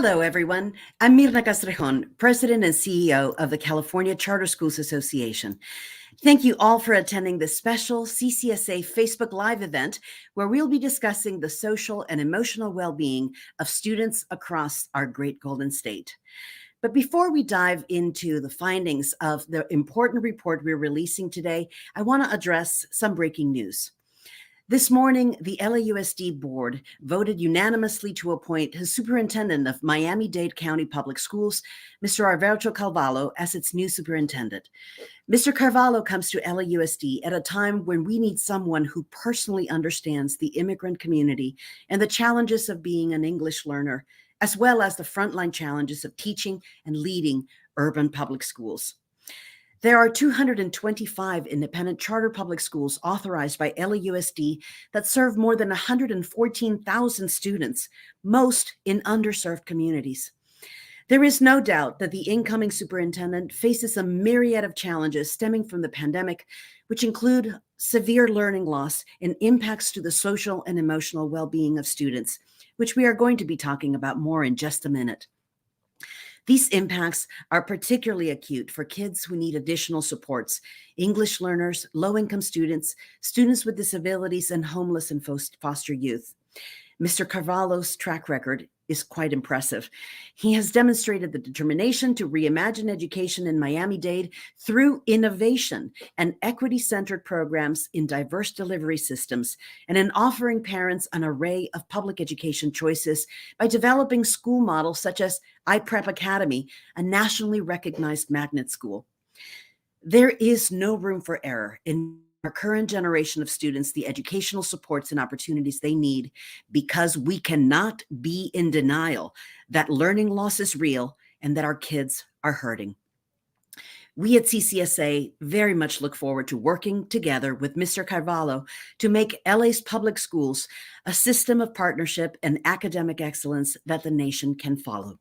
Hello, everyone. I'm Mirna Castrejon, President and CEO of the California Charter Schools Association. Thank you all for attending this special CCSA Facebook Live event where we'll be discussing the social and emotional well-being of students across our great Golden State. But before we dive into the findings of the important report we're releasing today, I want to address some breaking news. This morning, the LAUSD board voted unanimously to appoint the superintendent of Miami-Dade County Public Schools, Mr. Alberto Carvalho, as its new superintendent. Mr. Carvalho comes to LAUSD at a time when we need someone who personally understands the immigrant community and the challenges of being an English learner, as well as the frontline challenges of teaching and leading urban public schools. There are 225 independent charter public schools authorized by LAUSD that serve more than 114,000 students, most in underserved communities. There is no doubt that the incoming superintendent faces a myriad of challenges stemming from the pandemic, which include severe learning loss and impacts to the social and emotional well-being of students, which we are going to be talking about more in just a minute. These impacts are particularly acute for kids who need additional supports, English learners, low-income students, students with disabilities, and homeless and foster youth. Mr. Carvalho's track record is quite impressive. He has demonstrated the determination to reimagine education in Miami-Dade through innovation and equity-centered programs in diverse delivery systems, and in offering parents an array of public education choices by developing school models such as iPrep Academy, a nationally recognized magnet school. There is no room for error in our current generation of students the educational supports and opportunities they need, because we cannot be in denial that learning loss is real and that our kids are hurting. We at CCSA very much look forward to working together with Mr. Carvalho to make LA's public schools a system of partnership and academic excellence that the nation can follow.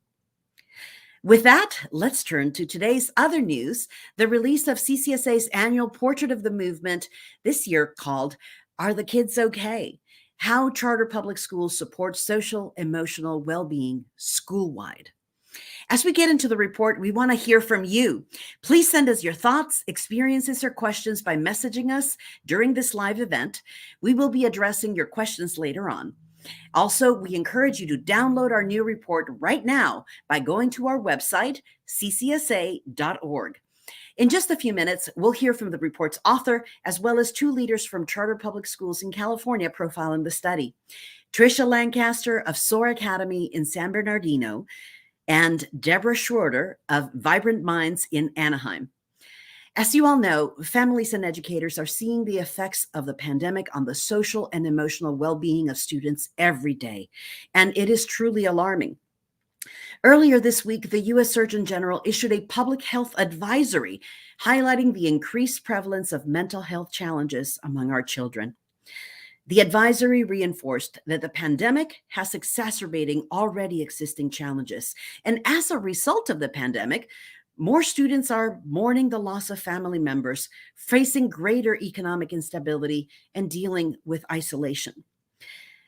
With that, let's turn to today's other news, the release of CCSA's annual Portrait of the Movement, this year called, Are the Kids Okay? How Charter Public Schools Support Social Emotional Well-Being Schoolwide. As we get into the report, we want to hear from you. Please send us your thoughts, experiences, or questions by messaging us during this live event. We will be addressing your questions later on. Also, we encourage you to download our new report right now by going to our website, ccsa.org. In just a few minutes, we'll hear from the report's author, as well as two leaders from charter public schools in California profiling the study. Tricia Lancaster of SOAR Academy in San Bernardino, and Deborah Schroeder of Vibrant Minds in Anaheim. As you all know, families and educators are seeing the effects of the pandemic on the social and emotional well-being of students every day, and it is truly alarming. Earlier this week, the U.S. Surgeon General issued a public health advisory highlighting the increased prevalence of mental health challenges among our children. The advisory reinforced that the pandemic has exacerbating already existing challenges, and as a result of the pandemic, more students are mourning the loss of family members, facing greater economic instability, and dealing with isolation.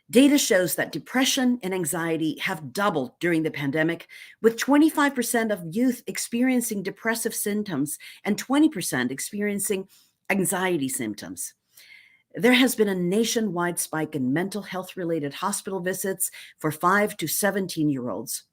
Data shows that depression and anxiety have doubled during the pandemic, with 25% of youth experiencing depressive symptoms and 20% experiencing anxiety symptoms. There has been a nationwide spike in mental health-related hospital visits for 5 to 17-year-olds.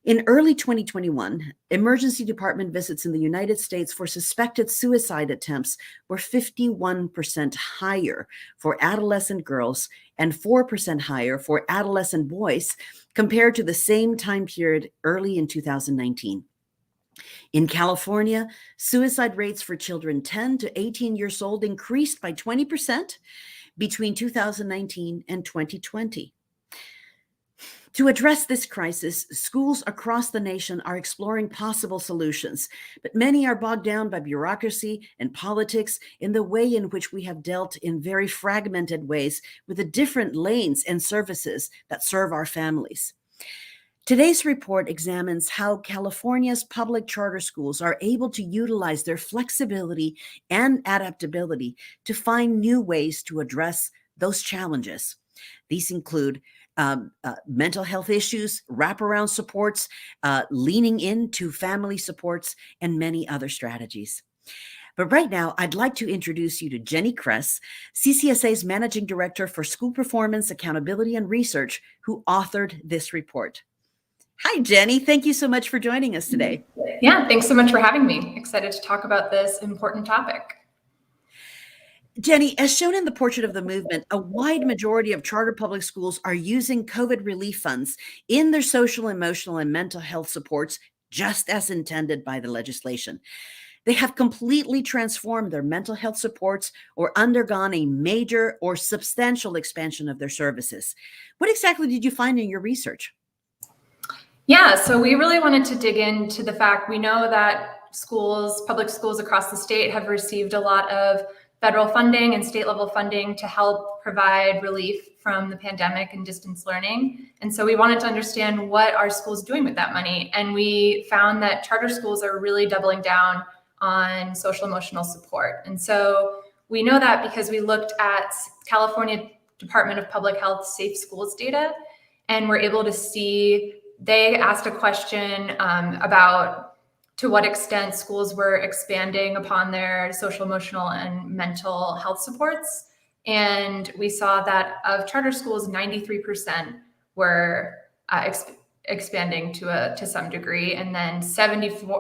In early 2021, emergency department visits in the United States for suspected suicide attempts were 51% higher for adolescent girls and 4% higher for adolescent boys compared to the same time period early in 2019. In California, suicide rates for children 10 to 18 years old increased by 20% between 2019 and 2020. To address this crisis, schools across the nation are exploring possible solutions, but many are bogged down by bureaucracy and politics in the way in which we have dealt in very fragmented ways with the different lanes and services that serve our families. Today's report examines how California's public charter schools are able to utilize their flexibility and adaptability to find new ways to address those challenges. These include mental health issues, wraparound supports, leaning into family supports, and many other strategies. But right now, I'd like to introduce you to Jenny Kress, CCSA's Managing Director for School Performance, Accountability, and Research, who authored this report. Hi, Jenny. Thank you so much for joining us today. Yeah, thanks so much for having me. Excited to talk about this important topic. Jenny, as shown in the portrait of the movement, a wide majority of charter public schools are using COVID relief funds in their social, emotional, and mental health supports, just as intended by the legislation. They have completely transformed their mental health supports or undergone a major or substantial expansion of their services. What exactly did you find in your research? Yeah, so we really wanted to dig into the fact we know that schools, public schools across the state have received a lot of federal funding and state level funding to help provide relief from the pandemic and distance learning. And so we wanted to understand what are schools doing with that money. And we found that charter schools are really doubling down on social emotional support. And so we know that because we looked at California Department of Public Health Safe Schools data, and we're able to see they asked a question about to what extent schools were expanding upon their social, emotional, and mental health supports. And we saw that of charter schools, 93% were expanding to some degree, and then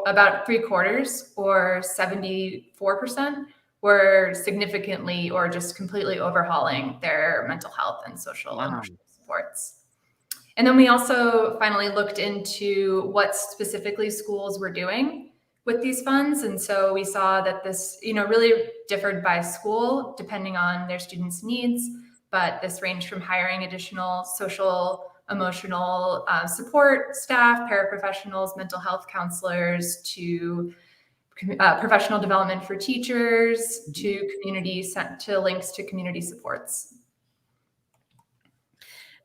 about 3/4 or 74% were significantly or just completely overhauling their mental health and social emotional supports. And then we also finally looked into what specifically schools were doing with these funds. And so we saw that this, really differed by school depending on their students' needs, but this ranged from hiring additional social, emotional support staff, paraprofessionals, mental health counselors, to professional development for teachers, to links to community supports.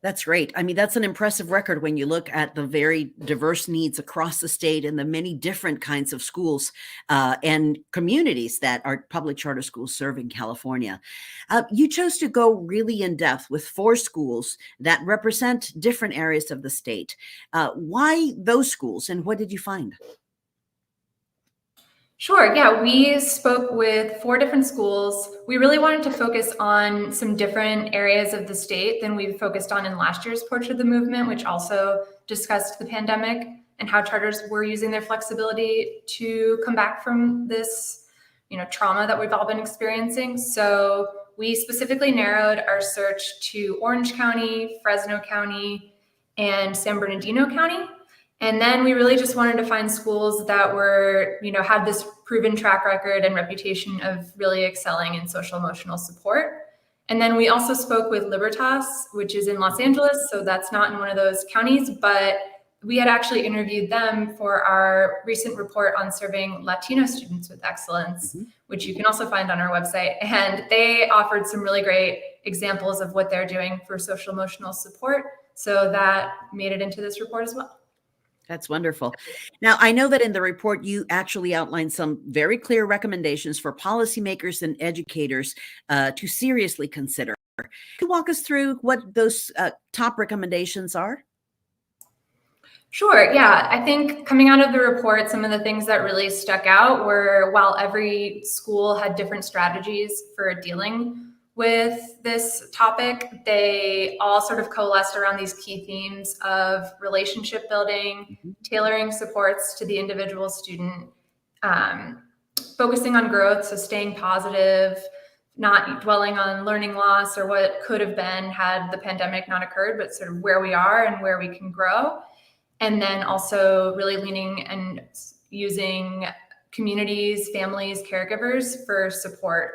That's great. I mean, that's an impressive record when you look at the very diverse needs across the state and the many different kinds of schools and communities that our public charter schools serve in California. You chose to go really in depth with 4 schools that represent different areas of the state. Why those schools, and what did you find? Sure. Yeah, we spoke with 4 different schools. We really wanted to focus on some different areas of the state than we focused on in last year's Portrait of the Movement, which also discussed the pandemic and how charters were using their flexibility to come back from this, trauma that we've all been experiencing. So we specifically narrowed our search to Orange County, Fresno County, and San Bernardino County. And then we really just wanted to find schools that were, had this proven track record and reputation of really excelling in social emotional support. And then we also spoke with Libertas, which is in Los Angeles. So that's not in one of those counties, but we had actually interviewed them for our recent report on serving Latino students with excellence, which you can also find on our website. And they offered some really great examples of what they're doing for social emotional support. So that made it into this report as well. That's wonderful. Now, I know that in the report, you actually outlined some very clear recommendations for policymakers and educators to seriously consider. Can you walk us through what those top recommendations are? Sure. Yeah. I think coming out of the report, some of the things that really stuck out were while every school had different strategies for dealing with this topic, they all sort of coalesced around these key themes of relationship building, tailoring supports to the individual student, focusing on growth, so staying positive, not dwelling on learning loss or what could have been had the pandemic not occurred, but sort of where we are and where we can grow. And then also really leaning and using communities, families, caregivers for support.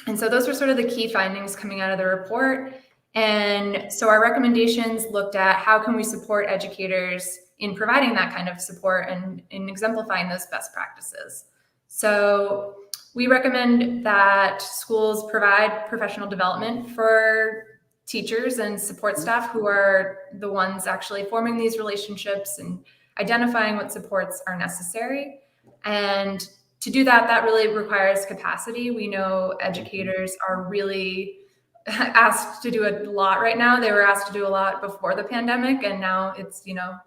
And so those were sort of the key findings coming out of the report. And so our recommendations looked at how can we support educators in providing that kind of support and in exemplifying those best practices. So we recommend that schools provide professional development for teachers and support staff who are the ones actually forming these relationships and identifying what supports are necessary. And to do that, that really requires capacity. We know educators are really asked to do a lot right now. They were asked to do a lot before the pandemic, and now it's,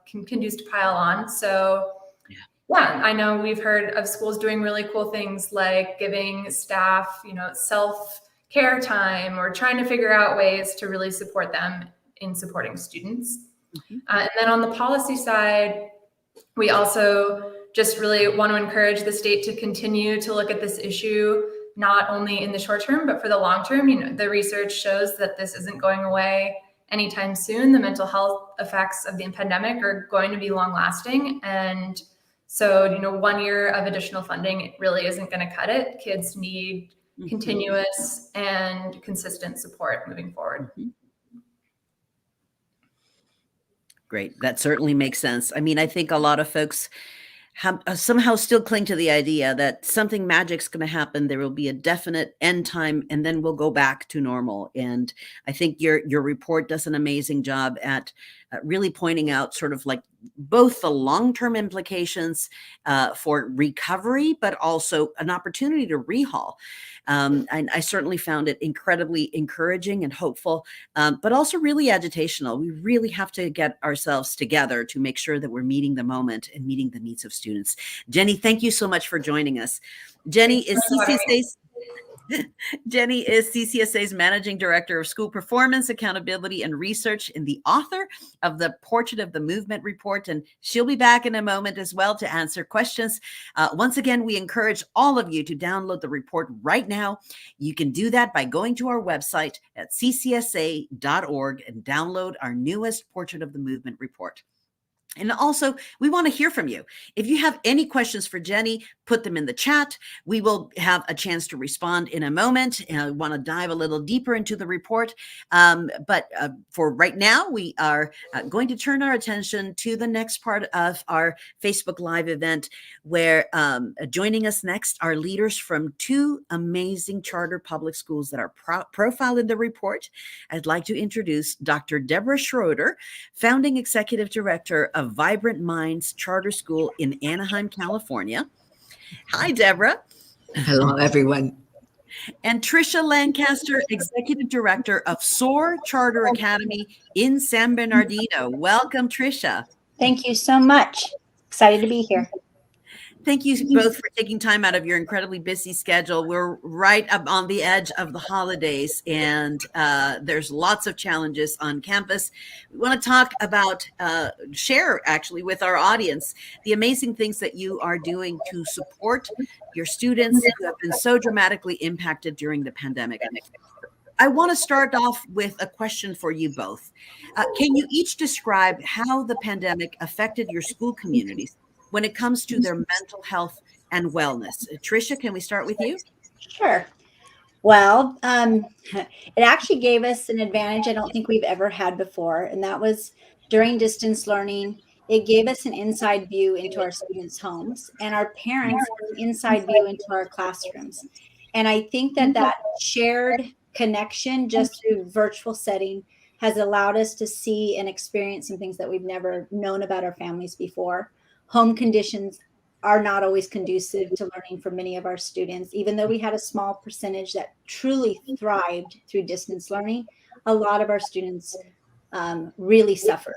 continues to pile on. So yeah, I know we've heard of schools doing really cool things like giving staff, self-care time, or trying to figure out ways to really support them in supporting students. Mhm. And then on the policy side, we also just really want to encourage the state to continue to look at this issue, not only in the short term, but for the long term. The research shows that this isn't going away anytime soon. The mental health effects of the pandemic are going to be long lasting. And so, 1 year of additional funding, it really isn't going to cut it. Kids need continuous and consistent support moving forward. Great. That certainly makes sense. I mean, I think a lot of folks have somehow still cling to the idea that something magic's going to happen. There will be a definite end time, and then we'll go back to normal. And I think your report does an amazing job at really pointing out sort of like both the long-term implications for recovery, but also an opportunity to rehaul. And I certainly found it incredibly encouraging and hopeful, but also really agitational. We really have to get ourselves together to make sure that we're meeting the moment and meeting the needs of students. Jenny, thank you so much for joining us. Jenny is CCSA's Managing Director of School Performance, Accountability, and Research, and the author of the Portrait of the Movement report. And she'll be back in a moment as well to answer questions. Once again, we encourage all of you to download the report right now. You can do that by going to our website at ccsa.org and download our newest Portrait of the Movement report. And also, we want to hear from you. If you have any questions for Jenny, put them in the chat. We will have a chance to respond in a moment. I want to dive a little deeper into the report. But for right now, we are going to turn our attention to the next part of our Facebook Live event, where joining us next are leaders from two amazing charter public schools that are profiled in the report. I'd like to introduce Dr. Deborah Schroeder, Founding Executive Director of Vibrant Minds Charter School in Anaheim, California. Hi, Deborah. Hello, everyone. And Tricia Lancaster, Executive Director of SOAR Charter Academy in San Bernardino. Welcome, Tricia. Thank you so much. Excited to be here. Thank you both for taking time out of your incredibly busy schedule. We're right up on the edge of the holidays, and there's lots of challenges on campus. We want to talk about, share actually with our audience, the amazing things that you are doing to support your students who have been so dramatically impacted during the pandemic. I want to start off with a question for you both. Can you each describe how the pandemic affected your school communities when it comes to their mental health and wellness? Tricia, can we start with you? Sure. Well, it actually gave us an advantage I don't think we've ever had before, and that was during distance learning. It gave us an inside view into our students' homes, and our parents an inside view into our classrooms. And I think that shared connection just through virtual setting has allowed us to see and experience some things that we've never known about our families before. Home conditions are not always conducive to learning for many of our students. Even though we had a small percentage that truly thrived through distance learning, a lot of our students really suffered.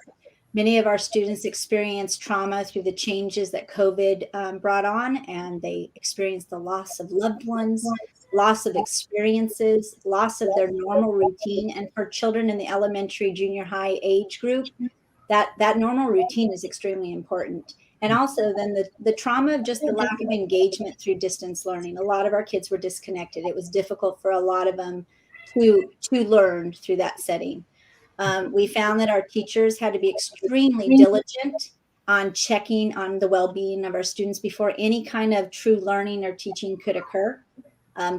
Many of our students experienced trauma through the changes that COVID brought on, and they experienced the loss of loved ones, loss of experiences, loss of their normal routine. And for children in the elementary, junior high age group, that normal routine is extremely important. And also then the trauma of just the lack of engagement through distance learning. A lot of our kids were disconnected. It was difficult for a lot of them to learn through that setting. We found that our teachers had to be extremely diligent on checking on the well-being of our students before any kind of true learning or teaching could occur.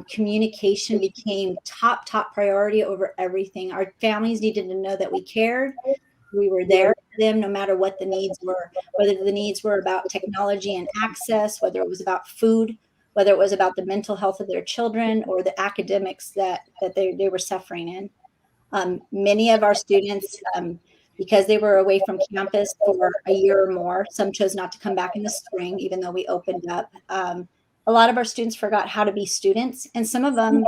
Communication became top priority over everything. Our families needed to know that we cared. We were there for them no matter what the needs were, whether the needs were about technology and access, whether it was about food, whether it was about the mental health of their children or the academics that they were suffering in. Many of our students, because they were away from campus for a year or more, some chose not to come back in the spring, even though we opened up. A lot of our students forgot how to be students. And some of them,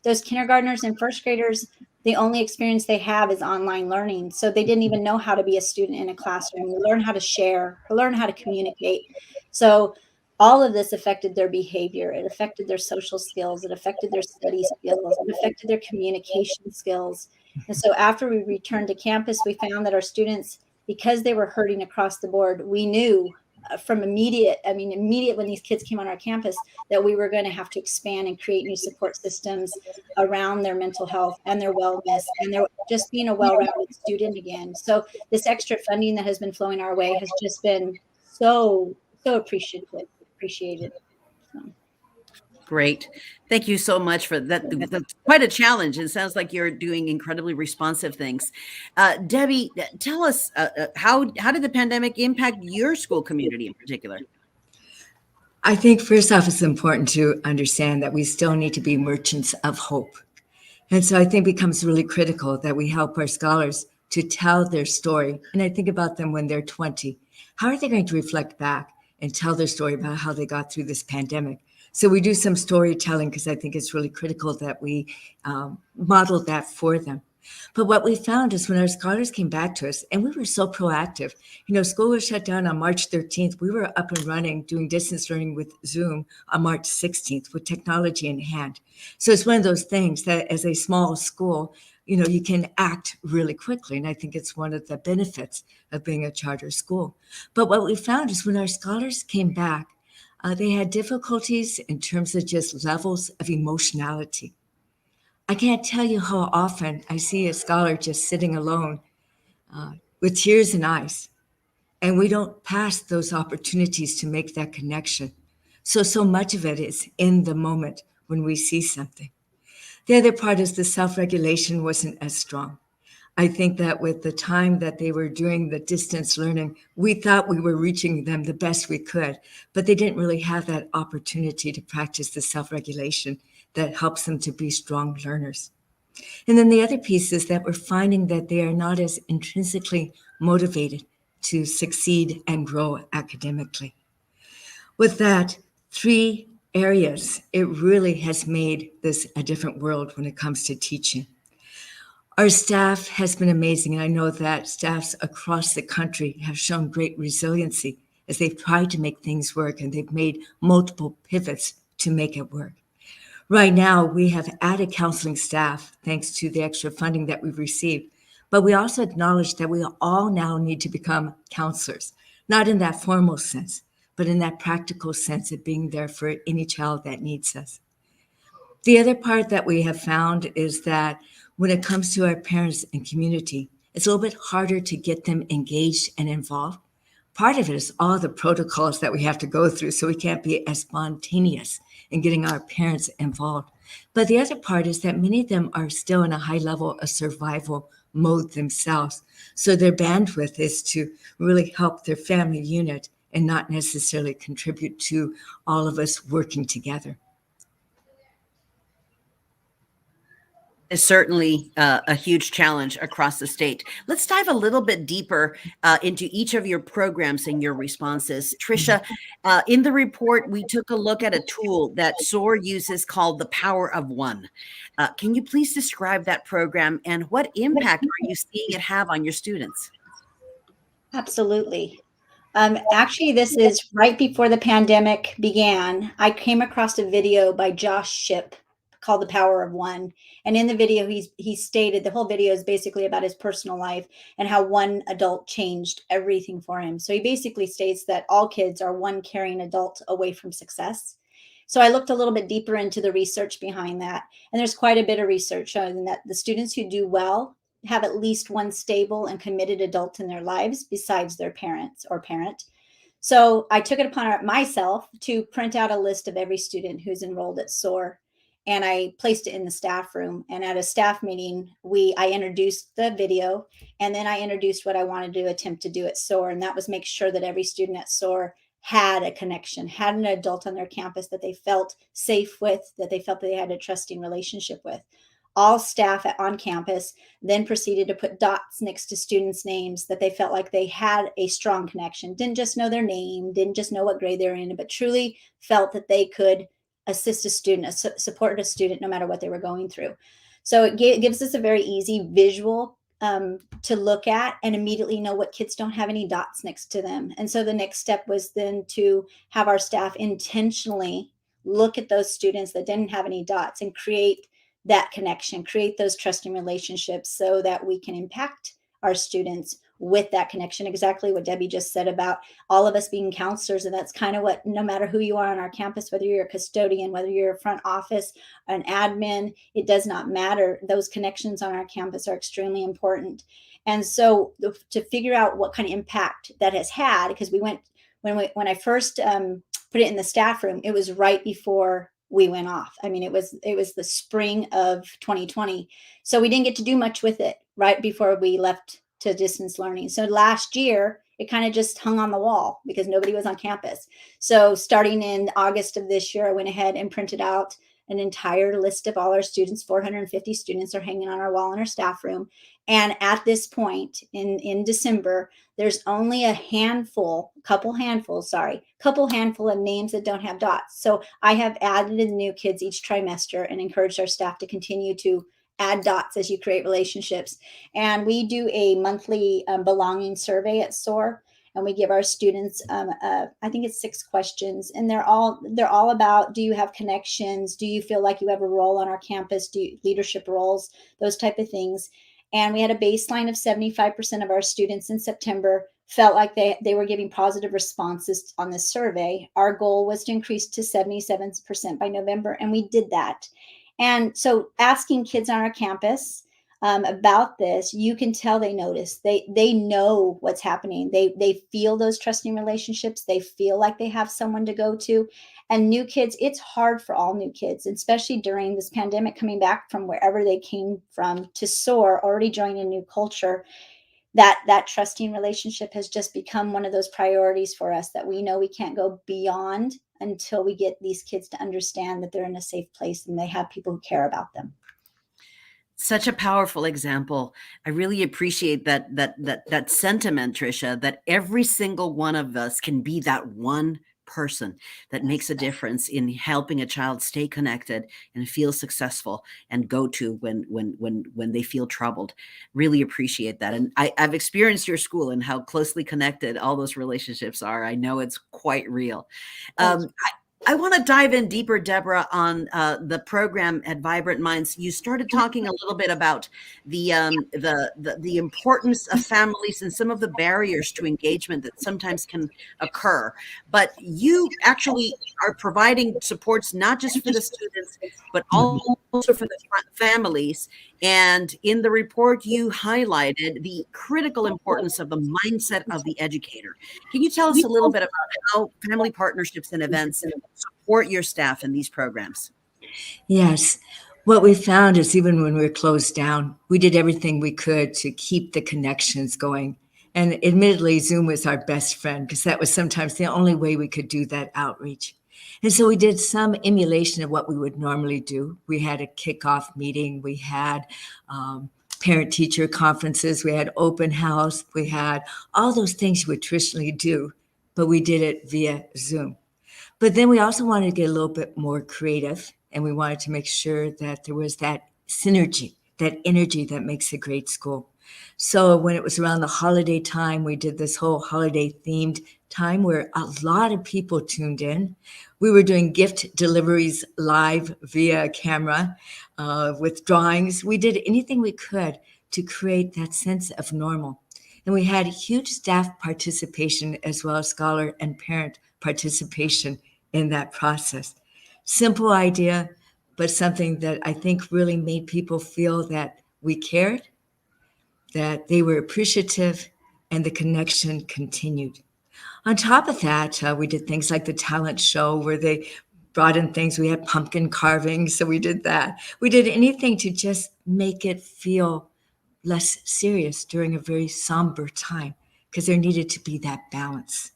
those kindergartners and first graders, the only experience they have is online learning. So they didn't even know how to be a student in a classroom, learn how to share, learn how to communicate. So all of this affected their behavior. It affected their social skills. It affected their study skills. It affected their communication skills. And so after we returned to campus, we found that our students, because they were hurting across the board, we knew from immediate when these kids came on our campus, that we were going to have to expand and create new support systems around their mental health and their wellness and their just being a well-rounded student again. So this extra funding that has been flowing our way has just been so appreciated. So. Great. Thank you so much for that. That's quite a challenge. It sounds like you're doing incredibly responsive things. Debbie, tell us how did the pandemic impact your school community in particular? I think first off, it's important to understand that we still need to be merchants of hope. And so I think it becomes really critical that we help our scholars to tell their story. And I think about them when they're 20. How are they going to reflect back and tell their story about how they got through this pandemic? So we do some storytelling because I think it's really critical that we model that for them. But what we found is when our scholars came back to us, and we were so proactive, school was shut down on March 13th. We were up and running doing distance learning with Zoom on March 16th with technology in hand. So it's one of those things that as a small school, you can act really quickly. And I think it's one of the benefits of being a charter school. But what we found is when our scholars came back, they had difficulties in terms of just levels of emotionality. I can't tell you how often I see a scholar just sitting alone with tears in eyes, and we don't pass those opportunities to make that connection. So much of it is in the moment when we see something. The other part is the self-regulation wasn't as strong. I think that with the time that they were doing the distance learning, we thought we were reaching them the best we could, but they didn't really have that opportunity to practice the self-regulation that helps them to be strong learners. And then the other piece is that we're finding that they are not as intrinsically motivated to succeed and grow academically. With that, 3 areas, it really has made this a different world when it comes to teaching. Our staff has been amazing, and I know that staffs across the country have shown great resiliency as they've tried to make things work, and they've made multiple pivots to make it work. Right now, we have added counseling staff thanks to the extra funding that we've received, but we also acknowledge that we all now need to become counselors, not in that formal sense, but in that practical sense of being there for any child that needs us. The other part that we have found is that when it comes to our parents and community, it's a little bit harder to get them engaged and involved. Part of it is all the protocols that we have to go through, so we can't be as spontaneous in getting our parents involved. But the other part is that many of them are still in a high level of survival mode themselves. So their bandwidth is to really help their family unit and not necessarily contribute to all of us working together. Is certainly a huge challenge across the state. Let's dive a little bit deeper into each of your programs and your responses. Tricia, in the report, we took a look at a tool that SOAR uses called the Power of One. Can you please describe that program and what impact are you seeing it have on your students? Absolutely. Actually, this is right before the pandemic began. I came across a video by Josh Shipp called The Power of One. And in the video, he stated the whole video is basically about his personal life and how one adult changed everything for him. So he basically states that all kids are one caring adult away from success. So I looked a little bit deeper into the research behind that. And there's quite a bit of research showing that the students who do well have at least one stable and committed adult in their lives besides their parents or parent. So I took it upon myself to print out a list of every student who's enrolled at SOAR. And I placed it in the staff room. And at a staff meeting, I introduced the video, and then I introduced what I wanted to attempt to do at SOAR. And that was make sure that every student at SOAR had a connection, had an adult on their campus that they felt safe with, that they felt that they had a trusting relationship with. All staff on campus then proceeded to put dots next to students' names that they felt like they had a strong connection, didn't just know their name, didn't just know what grade they were in, but truly felt that they could assist a student, support a student, no matter what they were going through. So it gives us a very easy visual to look at and immediately know what kids don't have any dots next to them. And so the next step was then to have our staff intentionally look at those students that didn't have any dots and create that connection, create those trusting relationships so that we can impact our students with that connection. Exactly what Debbie just said about all of us being counselors. And that's kind of what, no matter who you are on our campus, whether you're a custodian, whether you're a front office, an admin, it does not matter. Those connections on our campus are extremely important. And so to figure out what kind of impact that has had, because when I first put it in the staff room, it was right before we went off. I mean, it was the spring of 2020. So we didn't get to do much with it right before we left to distance learning. So last year, it kind of just hung on the wall because nobody was on campus. So starting in August of this year, I went ahead and printed out an entire list of all our students. 450 students are hanging on our wall in our staff room. And at this point in December, there's only a couple handful of names that don't have dots. So I have added in new kids each trimester and encouraged our staff to continue to add dots as you create relationships. And we do a monthly belonging survey at SOAR, and we give our students, I think it's 6 questions, and they're all about, do you have connections? Do you feel like you have a role on our campus? Leadership roles, those type of things. And we had a baseline of 75% of our students in September felt like they were giving positive responses on this survey. Our goal was to increase to 77% by November, and we did that. And so asking kids on our campus about this, you can tell they notice. They know what's happening. They feel those trusting relationships. They feel like they have someone to go to. And new kids, it's hard for all new kids, especially during this pandemic, coming back from wherever they came from to SOAR, already joining a new culture. That trusting relationship has just become one of those priorities for us that we know we can't go beyond until we get these kids to understand that they're in a safe place and they have people who care about them. Such a powerful example. I really appreciate that sentiment, Tricia, that every single one of us can be that one person that makes a difference in helping a child stay connected and feel successful and go to when they feel troubled. Really appreciate that. And I've experienced your school and how closely connected all those relationships are. I know it's quite real. I want to dive in deeper, Deborah, on the program at Vibrant Minds. You started talking a little bit about the importance of families and some of the barriers to engagement that sometimes can occur. But you actually are providing supports not just for the students, but also for the families. And in the report, you highlighted the critical importance of the mindset of the educator. Can you tell us a little bit about how family partnerships and events support your staff in these programs? Yes. What we found is even when we were closed down, we did everything we could to keep the connections going. And admittedly, Zoom was our best friend because that was sometimes the only way we could do that outreach. And so we did some emulation of what we would normally do. We had a kickoff meeting. We had parent-teacher conferences. We had open house. We had all those things you would traditionally do, but we did it via Zoom. But then we also wanted to get a little bit more creative, and we wanted to make sure that there was that synergy, that energy that makes a great school. So when it was around the holiday time, we did this whole holiday themed time where a lot of people tuned in. We were doing gift deliveries live via camera with drawings. We did anything we could to create that sense of normal. And we had huge staff participation as well as scholar and parent participation in that process. Simple idea, but something that I think really made people feel that we cared, that they were appreciative, and the connection continued. On top of that, we did things like the talent show where they brought in things. We had pumpkin carving, so we did that. We did anything to just make it feel less serious during a very somber time because there needed to be that balance.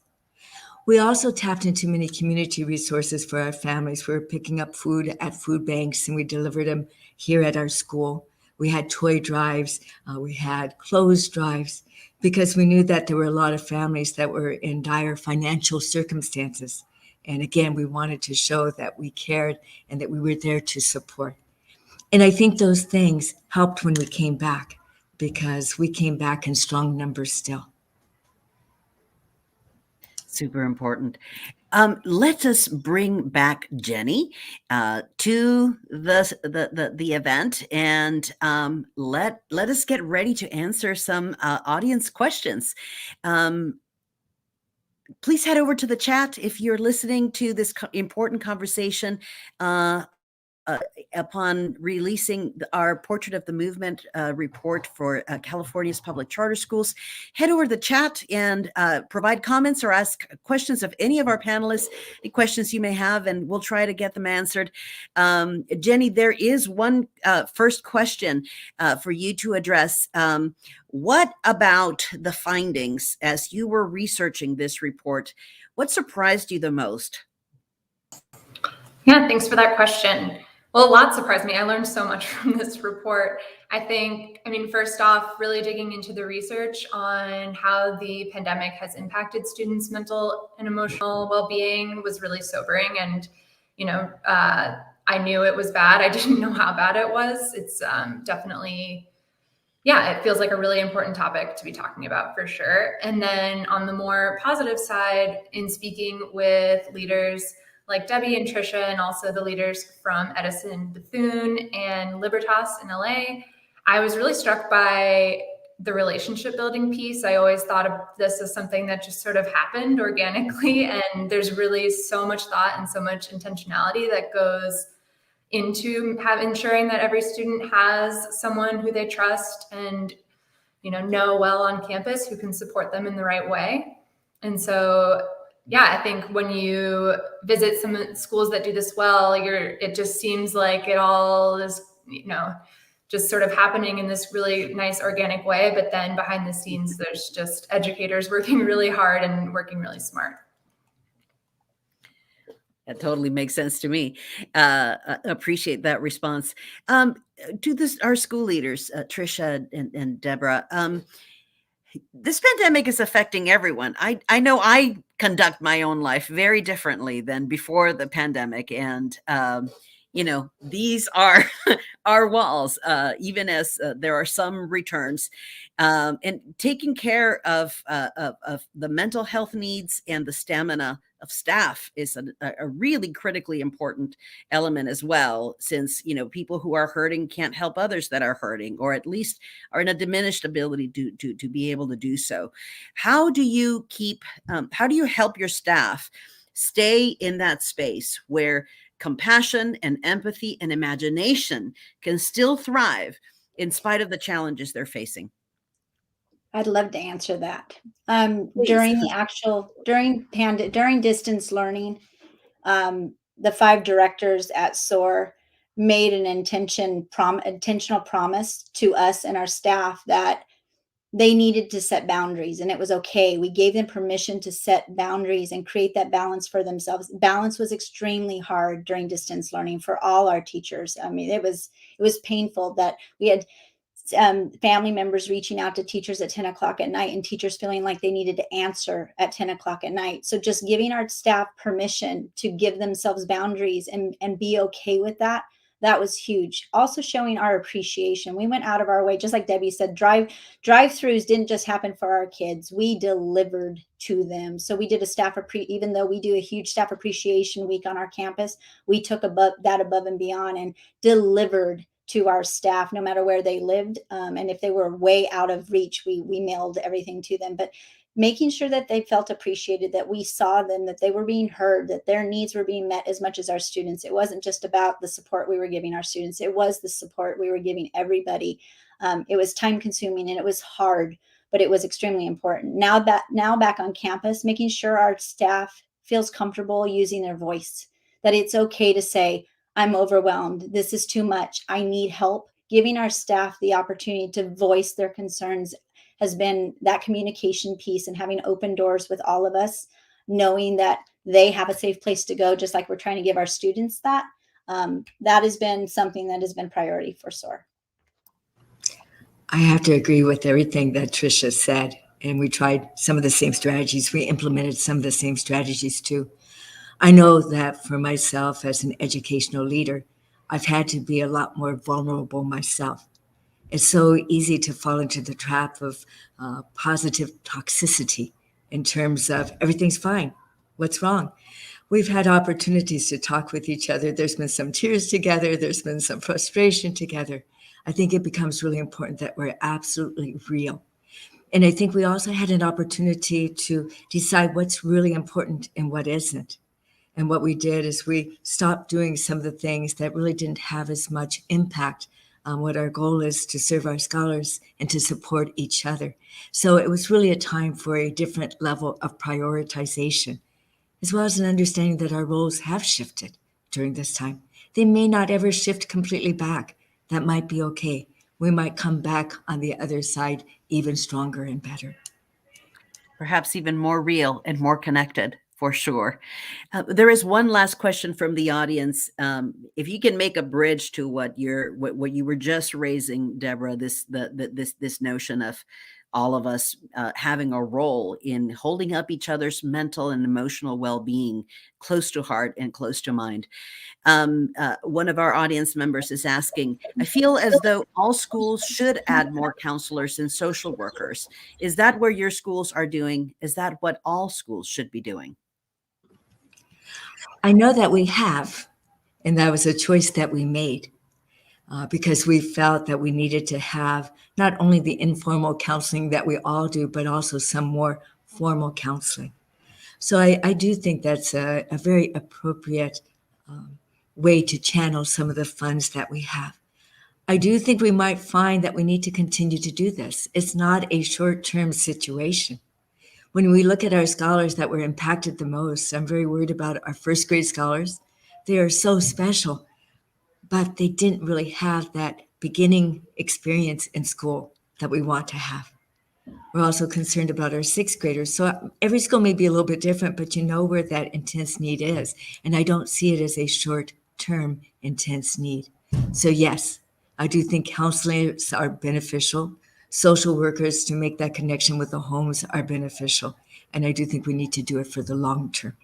We also tapped into many community resources for our families. We were picking up food at food banks and we delivered them here at our school. We had toy drives, we had clothes drives, because we knew that there were a lot of families that were in dire financial circumstances. And again, we wanted to show that we cared and that we were there to support. And I think those things helped when we came back, because we came back in strong numbers still. Super important. Let us bring back Jenny to the event, and let us get ready to answer some audience questions. Please head over to the chat if you're listening to this important conversation. Upon releasing our Portrait of the Movement report for California's public charter schools, head over to the chat and provide comments or ask questions of any of our panelists, any questions you may have, and we'll try to get them answered. Jenny, there is one first question for you to address. What about the findings as you were researching this report? What surprised you the most? Yeah, thanks for that question. Well, a lot surprised me. I learned so much from this report. I mean, first off, really digging into the research on how the pandemic has impacted students' mental and emotional well-being was really sobering. And, I knew it was bad. I didn't know how bad it was. It's definitely, it feels like a really important topic to be talking about for sure. And then on the more positive side, in speaking with leaders like Debbie and Trisha, and also the leaders from Edison, Bethune, and Libertas in LA, I was really struck by the relationship building piece. I always thought of this as something that just sort of happened organically, and there's really so much thought and so much intentionality that goes into ensuring that every student has someone who they trust and know well on campus who can support them in the right way. And so I think when you visit some schools that do this well, it just seems like it all is, just sort of happening in this really nice organic way. But then behind the scenes, there's just educators working really hard and working really smart. That totally makes sense to me. Appreciate that response. Our school leaders, Trisha and Deborah, this pandemic is affecting everyone. I know I conduct my own life very differently than before the pandemic. And, these are our walls, even as there are some returns. And taking care of the mental health needs and the stamina of staff is a really critically important element as well, since people who are hurting can't help others that are hurting, or at least are in a diminished ability to be able to do so. How do you help your staff stay in that space where compassion and empathy and imagination can still thrive in spite of the challenges they're facing? I'd love to answer that. During distance learning, the 5 directors at SOAR made an intentional promise to us and our staff that they needed to set boundaries, and it was okay. We gave them permission to set boundaries and create that balance for themselves. Balance was extremely hard during distance learning for all our teachers. I mean, it was painful that we had family members reaching out to teachers at 10 o'clock at night, and teachers feeling like they needed to answer at 10 o'clock at night. So just giving our staff permission to give themselves boundaries and be okay with that was huge. Also showing our appreciation. We went out of our way, just like Debbie said, drive-throughs didn't just happen for our kids. We delivered to them. So we did even though we do a huge staff appreciation week on our campus, we took above and beyond and delivered to our staff, no matter where they lived. And if they were way out of reach, we mailed everything to them. But making sure that they felt appreciated, that we saw them, that they were being heard, that their needs were being met as much as our students. It wasn't just about the support we were giving our students. It was the support we were giving everybody. It was time consuming and it was hard, but it was extremely important. Now back on campus, making sure our staff feels comfortable using their voice, that it's okay to say, I'm overwhelmed. This is too much. I need help. Giving our staff the opportunity to voice their concerns has been that communication piece, and having open doors with all of us, knowing that they have a safe place to go, just like we're trying to give our students that. That has been something that has been priority for SOAR. I have to agree with everything that Trisha said. And we tried some of the same strategies. We implemented some of the same strategies too. I know that for myself as an educational leader, I've had to be a lot more vulnerable myself. It's so easy to fall into the trap of positive toxicity in terms of everything's fine. What's wrong? We've had opportunities to talk with each other. There's been some tears together. There's been some frustration together. I think it becomes really important that we're absolutely real. And I think we also had an opportunity to decide what's really important and what isn't. And what we did is we stopped doing some of the things that really didn't have as much impact on what our goal is to serve our scholars and to support each other. So it was really a time for a different level of prioritization, as well as an understanding that our roles have shifted during this time. They may not ever shift completely back. That might be okay. We might come back on the other side even stronger and better. Perhaps even more real and more connected, for sure. There is one last question from the audience. If you can make a bridge to what you were just raising, Deborah, this notion of all of us having a role in holding up each other's mental and emotional well-being close to heart and close to mind. One of our audience members is asking, I feel as though all schools should add more counselors and social workers. Is that where your schools are doing? Is that what all schools should be doing? I know that we have, and that was a choice that we made because we felt that we needed to have not only the informal counseling that we all do, but also some more formal counseling. So I do think that's a very appropriate way to channel some of the funds that we have. I do think we might find that we need to continue to do this. It's not a short-term situation. When we look at our scholars that were impacted the most, I'm very worried about our first grade scholars. They are so special, but they didn't really have that beginning experience in school that we want to have. We're also concerned about our sixth graders. So every school may be a little bit different, but you know where that intense need is. And I don't see it as a short-term intense need. So yes, I do think counselors are beneficial. Social workers to make that connection with the homes are beneficial. And I do think we need to do it for the long term.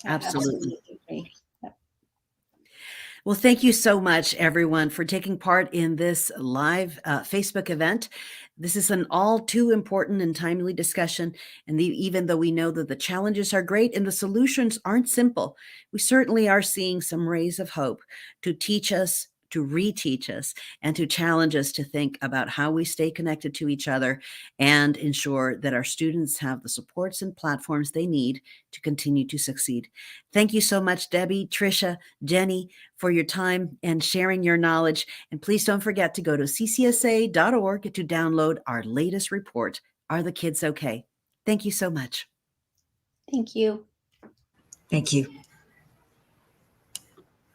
Absolutely. Agree. Well, thank you so much, everyone, for taking part in this live Facebook event. This is an all too important and timely discussion. And even though we know that the challenges are great and the solutions aren't simple, we certainly are seeing some rays of hope to teach us, to reteach us, and to challenge us to think about how we stay connected to each other and ensure that our students have the supports and platforms they need to continue to succeed. Thank you so much, Debbie, Tricia, Jenny, for your time and sharing your knowledge. And please don't forget to go to ccsa.org to download our latest report, Are the Kids Okay? Thank you so much. Thank you. Thank you.